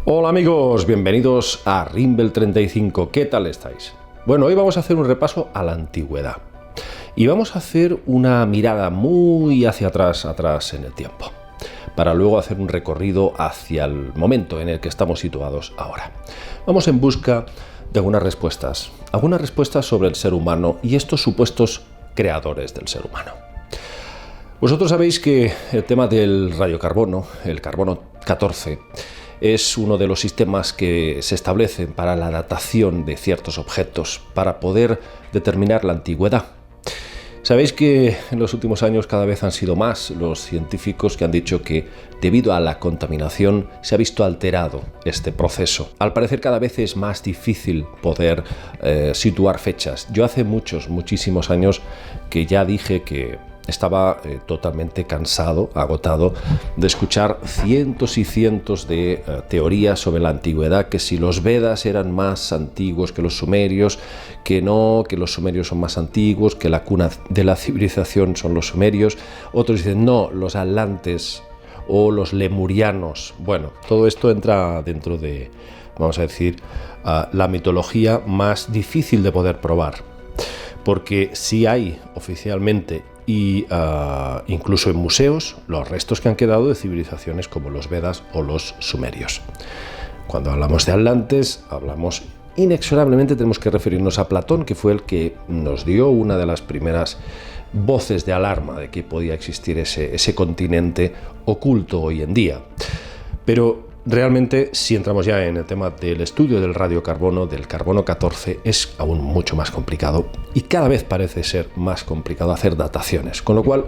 Hola amigos, bienvenidos a Rimbel 35. ¿Qué tal estáis? Bueno, hoy vamos a hacer un repaso a la antigüedad y vamos a hacer una mirada muy hacia atrás en el tiempo, para luego hacer un recorrido hacia el momento en el que estamos situados ahora. Vamos en busca de algunas respuestas sobre el ser humano y estos supuestos creadores del ser humano. Vosotros sabéis que el tema del radiocarbono, el carbono 14, es uno de los sistemas que se establecen para la datación de ciertos objetos, para poder determinar la antigüedad. Sabéis que en los últimos años cada vez han sido más los científicos que han dicho que debido a la contaminación se ha visto alterado este proceso. Al parecer cada vez es más difícil poder situar fechas. Yo hace muchísimos años que ya dije que estaba totalmente cansado, agotado, de escuchar cientos y cientos de teorías sobre la antigüedad, que si los Vedas eran más antiguos que los sumerios, que no, que los sumerios son más antiguos, que la cuna de la civilización son los sumerios. Otros dicen, no, los atlantes o los lemurianos. Bueno, todo esto entra dentro de, vamos a decir, la mitología más difícil de poder probar. Porque sí hay oficialmente y incluso en museos los restos que han quedado de civilizaciones como los Vedas o los sumerios. Cuando hablamos de Atlantes, hablamos inexorablemente, tenemos que referirnos a Platón, que fue el que nos dio una de las primeras voces de alarma de que podía existir ese continente oculto hoy en día. Pero realmente, si entramos ya en el tema del estudio del radiocarbono, del carbono 14, es aún mucho más complicado y cada vez parece ser más complicado hacer dataciones. Con lo cual,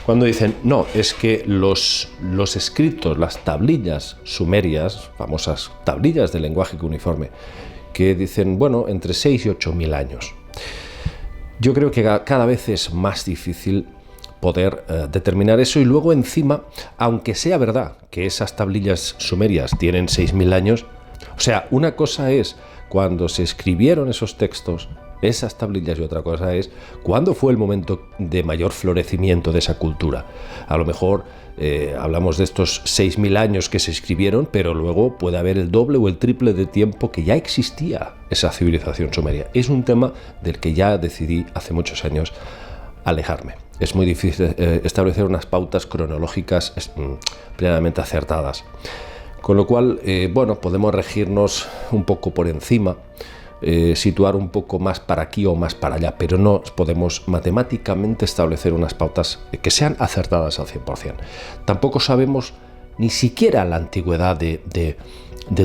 cuando dicen, no, es que los escritos, las tablillas sumerias, famosas tablillas de lenguaje cuneiforme, que dicen, bueno, entre 6 y 8.000 años. Yo creo que cada vez es más difícil poder determinar eso y luego encima, aunque sea verdad que esas tablillas sumerias tienen 6.000 años, o sea, una cosa es cuando se escribieron esos textos, esas tablillas, y otra cosa es cuándo fue el momento de mayor florecimiento de esa cultura. A lo mejor hablamos de estos 6.000 años que se escribieron, pero luego puede haber el doble o el triple de tiempo que ya existía esa civilización sumeria. Es un tema del que ya decidí hace muchos años alejarme. Es muy difícil establecer unas pautas cronológicas plenamente acertadas. Con lo cual, bueno, podemos regirnos un poco por encima, situar un poco más para aquí o más para allá, pero no podemos matemáticamente establecer unas pautas que sean acertadas al 100%. Tampoco sabemos ni siquiera la antigüedad de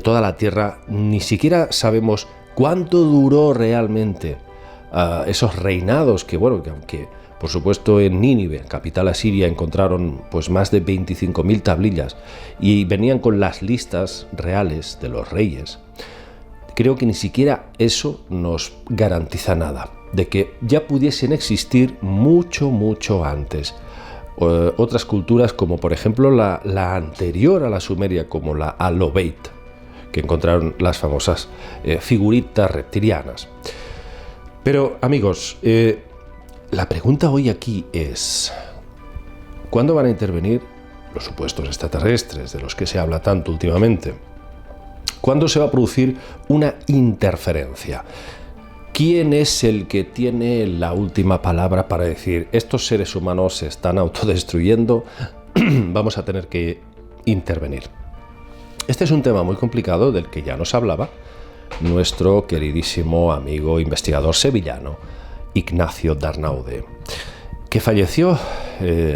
toda la Tierra, ni siquiera sabemos cuánto duró realmente esos reinados que, bueno, que aunque por supuesto en Nínive, capital asiria, encontraron pues más de 25.000 tablillas y venían con las listas reales de los reyes. Creo que ni siquiera eso nos garantiza nada, de que ya pudiesen existir mucho antes otras culturas como por ejemplo la anterior a la sumeria, como la Alobeit, que encontraron las famosas figuritas reptilianas. Pero amigos, la pregunta hoy aquí es, ¿cuándo van a intervenir los supuestos extraterrestres de los que se habla tanto últimamente? ¿Cuándo se va a producir una interferencia? ¿Quién es el que tiene la última palabra para decir estos seres humanos se están autodestruyendo? Vamos a tener que intervenir. Este es un tema muy complicado del que ya nos hablaba nuestro queridísimo amigo investigador sevillano Ignacio d'Arnaude, que falleció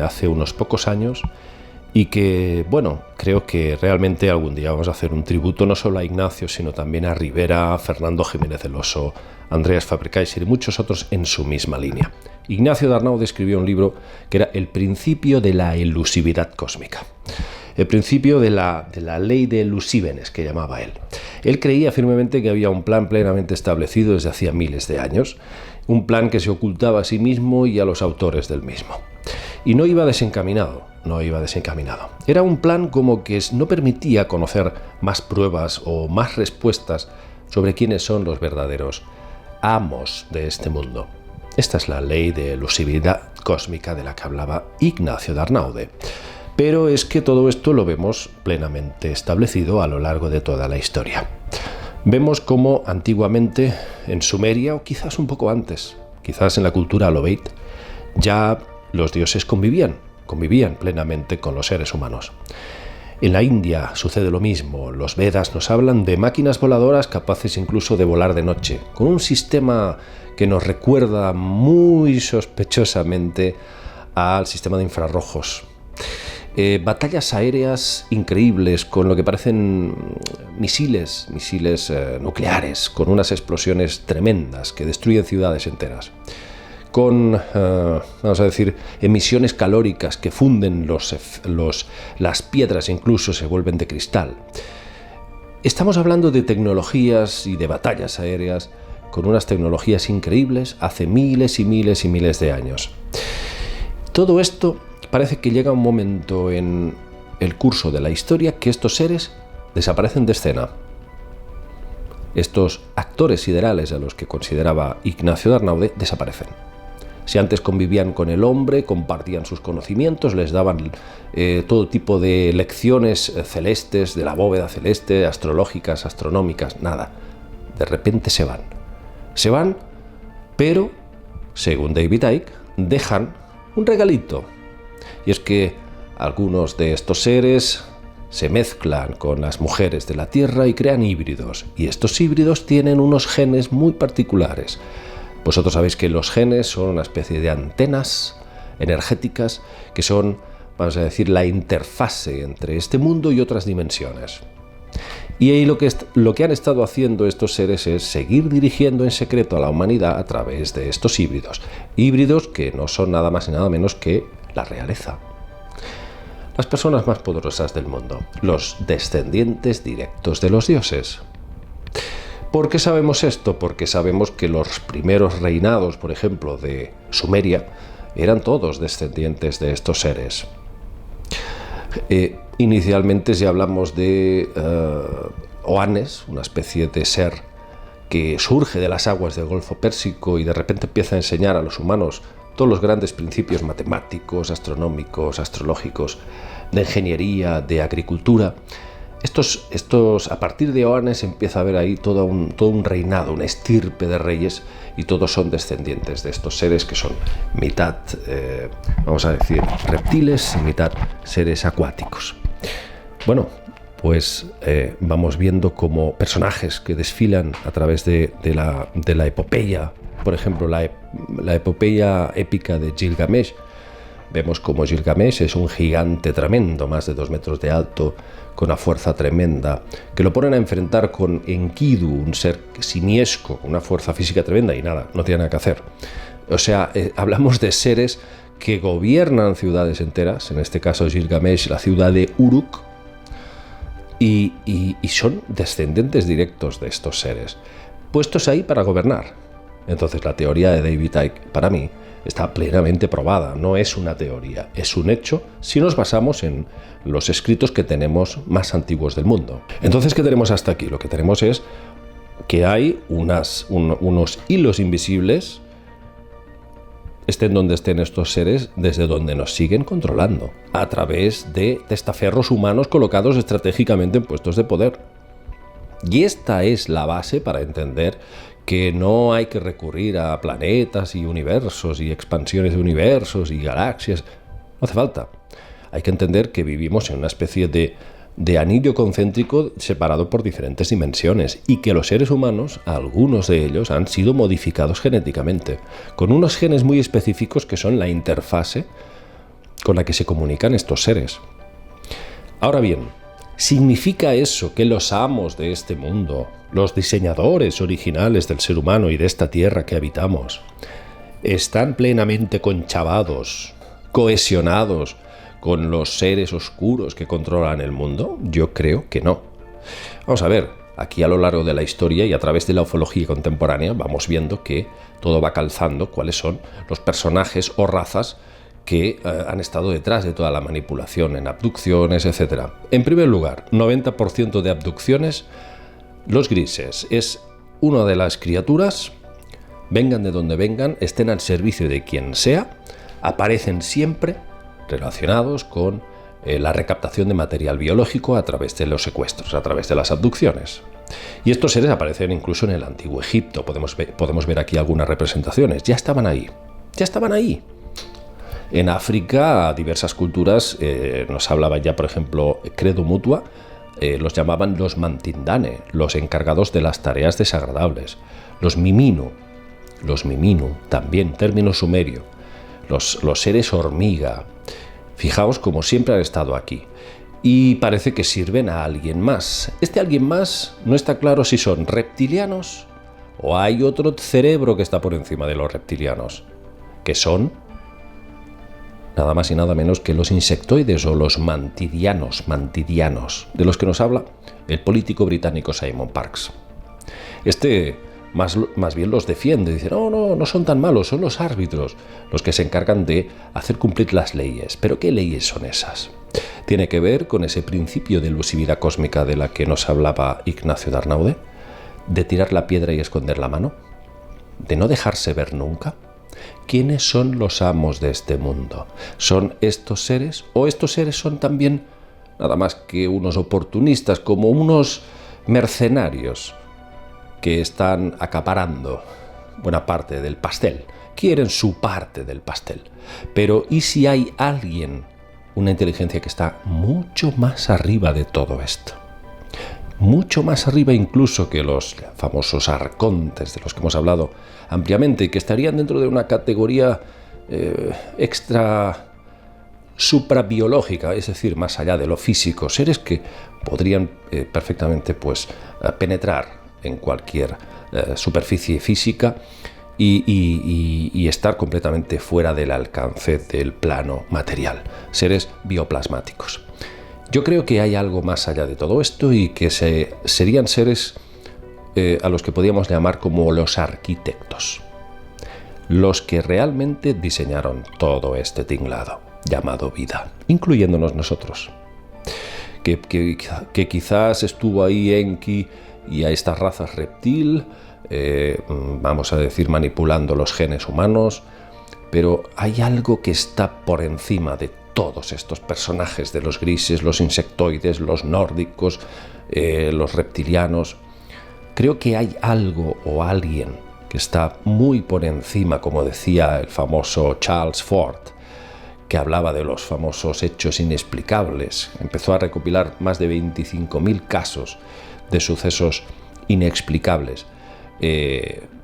hace unos pocos años y que, bueno, creo que realmente algún día vamos a hacer un tributo no solo a Ignacio, sino también a Rivera, Fernando Jiménez del Oso, Andreas Fabrikaiser y muchos otros en su misma línea. Ignacio d'Arnaude escribió un libro que era El principio de la elusividad cósmica. El principio de la ley de Elusímenes, que llamaba él. Él creía firmemente que había un plan plenamente establecido desde hacía miles de años, un plan que se ocultaba a sí mismo y a los autores del mismo. Y no iba desencaminado. Era un plan como que no permitía conocer más pruebas o más respuestas sobre quiénes son los verdaderos amos de este mundo. Esta es la ley de elusividad cósmica de la que hablaba Ignacio d'Arnaude. Pero es que todo esto lo vemos plenamente establecido a lo largo de toda la historia. Vemos cómo antiguamente en Sumeria, o quizás un poco antes, quizás en la cultura Alobeit, ya los dioses convivían plenamente con los seres humanos. En la India sucede lo mismo. Los Vedas nos hablan de máquinas voladoras capaces incluso de volar de noche, con un sistema que nos recuerda muy sospechosamente al sistema de infrarrojos. Batallas aéreas increíbles con lo que parecen misiles nucleares, con unas explosiones tremendas que destruyen ciudades enteras, con, vamos a decir, emisiones calóricas que funden las piedras, incluso se vuelven de cristal. Estamos hablando de tecnologías y de batallas aéreas con unas tecnologías increíbles hace miles y miles y miles de años. Todo esto parece que llega un momento en el curso de la historia que estos seres desaparecen de escena. Estos actores siderales a los que consideraba Ignacio de Arnaude desaparecen. Si antes convivían con el hombre, compartían sus conocimientos, les daban todo tipo de lecciones celestes, de la bóveda celeste, astrológicas, astronómicas, nada. De repente se van. Se van, pero, según David Icke, dejan un regalito. Y es que algunos de estos seres se mezclan con las mujeres de la Tierra y crean híbridos. Y estos híbridos tienen unos genes muy particulares. Vosotros sabéis que los genes son una especie de antenas energéticas que son, vamos a decir, la interfase entre este mundo y otras dimensiones. Y ahí lo que han estado haciendo estos seres es seguir dirigiendo en secreto a la humanidad a través de estos híbridos. Híbridos que no son nada más y nada menos que la realeza. Las personas más poderosas del mundo, los descendientes directos de los dioses. ¿Por qué sabemos esto? Porque sabemos que los primeros reinados, por ejemplo, de Sumeria, eran todos descendientes de estos seres. Inicialmente, si hablamos de Oannes, una especie de ser que surge de las aguas del Golfo Pérsico y de repente empieza a enseñar a los humanos todos los grandes principios matemáticos, astronómicos, astrológicos, de ingeniería, de agricultura. A partir de Oannes empieza a haber ahí todo un reinado, una estirpe de reyes, y todos son descendientes de estos seres que son mitad, vamos a decir, reptiles y mitad seres acuáticos. Bueno, pues vamos viendo como personajes que desfilan a través de la epopeya, por ejemplo, la epopeya épica de Gilgamesh. Vemos como Gilgamesh es un gigante tremendo, más de 2 metros de alto, con una fuerza tremenda, que lo ponen a enfrentar con Enkidu, un ser simiesco, con una fuerza física tremenda, y nada, no tiene nada que hacer. O sea, hablamos de seres que gobiernan ciudades enteras, en este caso Gilgamesh, la ciudad de Uruk, y son descendientes directos de estos seres, puestos ahí para gobernar. Entonces la teoría de David Icke, para mí, está plenamente probada. No es una teoría, es un hecho si nos basamos en los escritos que tenemos más antiguos del mundo. Entonces, ¿qué tenemos hasta aquí? Lo que tenemos es que hay unos hilos invisibles, estén donde estén estos seres, desde donde nos siguen controlando, a través de testaferros humanos colocados estratégicamente en puestos de poder. Y esta es la base para entender que no hay que recurrir a planetas y universos y expansiones de universos y galaxias. No hace falta. Hay que entender que vivimos en una especie de anillo concéntrico separado por diferentes dimensiones, y que los seres humanos, algunos de ellos, han sido modificados genéticamente, con unos genes muy específicos que son la interfase con la que se comunican estos seres. Ahora bien, ¿significa eso que los amos de este mundo, los diseñadores originales del ser humano y de esta tierra que habitamos, están plenamente conchavados, cohesionados con los seres oscuros que controlan el mundo? Yo creo que no. Vamos a ver, aquí a lo largo de la historia y a través de la ufología contemporánea vamos viendo que todo va calzando cuáles son los personajes o razas que han estado detrás de toda la manipulación en abducciones, etc. En primer lugar, 90% de abducciones, los grises, es una de las criaturas, vengan de donde vengan, estén al servicio de quien sea, aparecen siempre relacionados con la recaptación de material biológico a través de los secuestros, a través de las abducciones. Y estos seres aparecen incluso en el Antiguo Egipto. Podemos ver aquí algunas representaciones. Ya estaban ahí. En África, diversas culturas nos hablaban ya, por ejemplo, Credo Mutua, los llamaban los Mantindane, los encargados de las tareas desagradables. Los Miminu, también, término sumerio. Los seres hormiga. Fijaos como siempre han estado aquí. Y parece que sirven a alguien más. Este alguien más no está claro si son reptilianos o hay otro cerebro que está por encima de los reptilianos, que son nada más y nada menos que los insectoides o los mantidianos, de los que nos habla el político británico Simon Parkes. Más bien los defiende, dice, no son tan malos, son los árbitros los que se encargan de hacer cumplir las leyes. ¿Pero qué leyes son esas? Tiene que ver con ese principio de elusividad cósmica de la que nos hablaba Ignacio de Arnaude, de tirar la piedra y esconder la mano, de no dejarse ver nunca. ¿Quiénes son los amos de este mundo? ¿Son estos seres? ¿O estos seres son también nada más que unos oportunistas, como unos mercenarios que están acaparando buena parte del pastel? Quieren su parte del pastel. Pero ¿y si hay alguien, una inteligencia que está mucho más arriba de todo esto? Mucho más arriba incluso que los famosos arcontes de los que hemos hablado ampliamente, y que estarían dentro de una categoría extra suprabiológica, es decir, más allá de lo físico, seres que podrían perfectamente penetrar en cualquier superficie física y estar completamente fuera del alcance del plano material, seres bioplasmáticos. Yo creo que hay algo más allá de todo esto y que serían seres a los que podríamos llamar como los arquitectos, los que realmente diseñaron todo este tinglado llamado vida, incluyéndonos nosotros, que quizás estuvo ahí Enki y a estas razas reptil, vamos a decir, manipulando los genes humanos, pero hay algo que está por encima de todos estos personajes de los grises, los insectoides, los nórdicos, los reptilianos. Creo que hay algo o alguien que está muy por encima, como decía el famoso Charles Ford, que hablaba de los famosos hechos inexplicables. Empezó a recopilar más de 25.000 casos de sucesos inexplicables.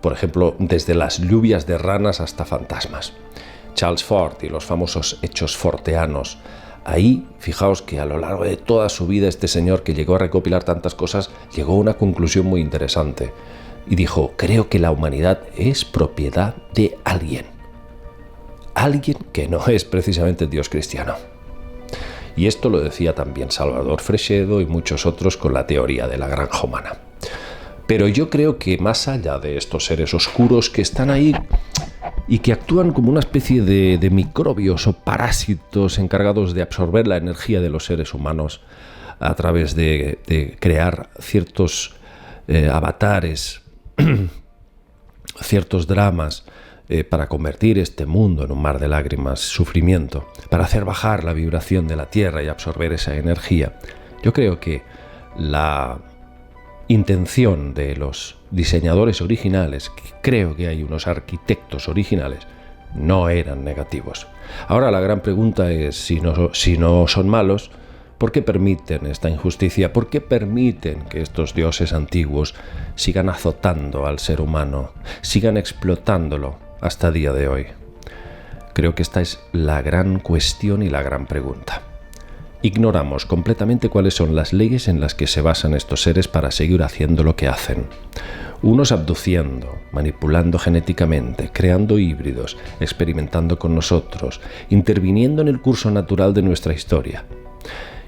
Por ejemplo, desde las lluvias de ranas hasta fantasmas. Charles Ford y los famosos hechos forteanos. Ahí, fijaos que a lo largo de toda su vida este señor, que llegó a recopilar tantas cosas, llegó a una conclusión muy interesante. Y dijo, creo que la humanidad es propiedad de alguien. Alguien que no es precisamente Dios cristiano. Y esto lo decía también Salvador Freixedo y muchos otros con la teoría de la granja humana. Pero yo creo que más allá de estos seres oscuros que están ahí y que actúan como una especie de microbios o parásitos encargados de absorber la energía de los seres humanos a través de crear ciertos avatares, ciertos dramas, para convertir este mundo en un mar de lágrimas, sufrimiento, para hacer bajar la vibración de la Tierra y absorber esa energía. Yo creo que la intención de los diseñadores originales, que creo que hay unos arquitectos originales, no eran negativos. Ahora la gran pregunta es, si no son malos, ¿por qué permiten esta injusticia? ¿Por qué permiten que estos dioses antiguos sigan azotando al ser humano, sigan explotándolo hasta el día de hoy? Creo que esta es la gran cuestión y la gran pregunta. Ignoramos completamente cuáles son las leyes en las que se basan estos seres para seguir haciendo lo que hacen. Unos abduciendo, manipulando genéticamente, creando híbridos, experimentando con nosotros, interviniendo en el curso natural de nuestra historia.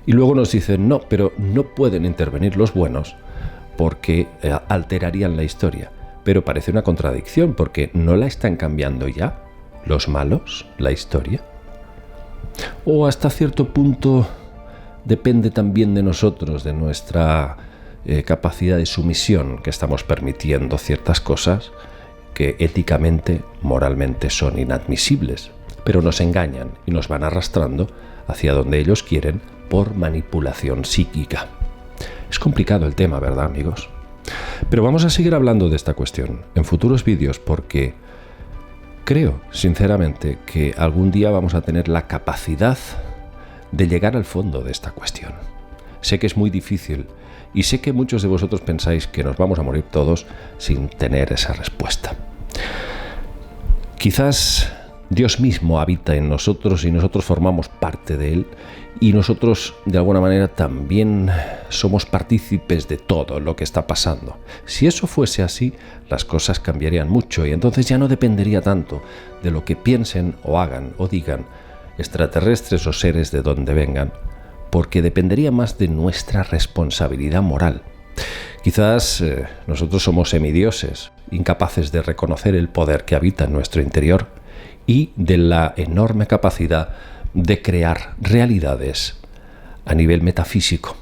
Y luego nos dicen, no, pero no pueden intervenir los buenos porque alterarían la historia. Pero parece una contradicción, porque ¿no la están cambiando ya los malos, la historia? O hasta cierto punto depende también de nosotros, de nuestra capacidad de sumisión, que estamos permitiendo ciertas cosas que éticamente, moralmente son inadmisibles. pero nos engañan y nos van arrastrando hacia donde ellos quieren por manipulación psíquica. Es complicado el tema, ¿verdad, amigos? Pero vamos a seguir hablando de esta cuestión en futuros vídeos porque creo, sinceramente, que algún día vamos a tener la capacidad de llegar al fondo de esta cuestión. Sé que es muy difícil y sé que muchos de vosotros pensáis que nos vamos a morir todos sin tener esa respuesta. Quizás Dios mismo habita en nosotros y nosotros formamos parte de Él y nosotros de alguna manera también somos partícipes de todo lo que está pasando. Si eso fuese así, las cosas cambiarían mucho y entonces ya no dependería tanto de lo que piensen o hagan o digan extraterrestres o seres de donde vengan, porque dependería más de nuestra responsabilidad moral. Quizás nosotros somos semidioses, incapaces de reconocer el poder que habita en nuestro interior y de la enorme capacidad de crear realidades a nivel metafísico.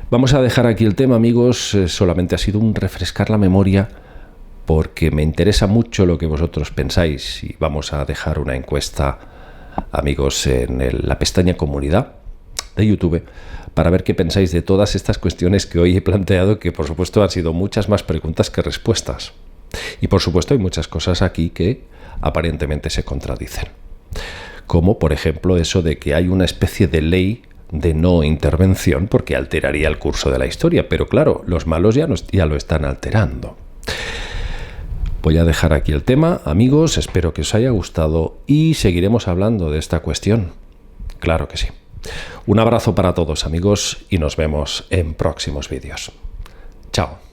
Vamos a dejar aquí el tema, amigos. Solamente ha sido un refrescar la memoria porque me interesa mucho lo que vosotros pensáis y vamos a dejar una encuesta, amigos, en la pestaña comunidad de YouTube para ver qué pensáis de todas estas cuestiones que hoy he planteado, que por supuesto han sido muchas más preguntas que respuestas. Y por supuesto hay muchas cosas aquí que aparentemente se contradicen. Como por ejemplo eso de que hay una especie de ley de no intervención porque alteraría el curso de la historia. Pero claro, los malos ya lo están alterando. Voy a dejar aquí el tema, amigos. Espero que os haya gustado y seguiremos hablando de esta cuestión. Claro que sí. Un abrazo para todos, amigos, y nos vemos en próximos vídeos. Chao.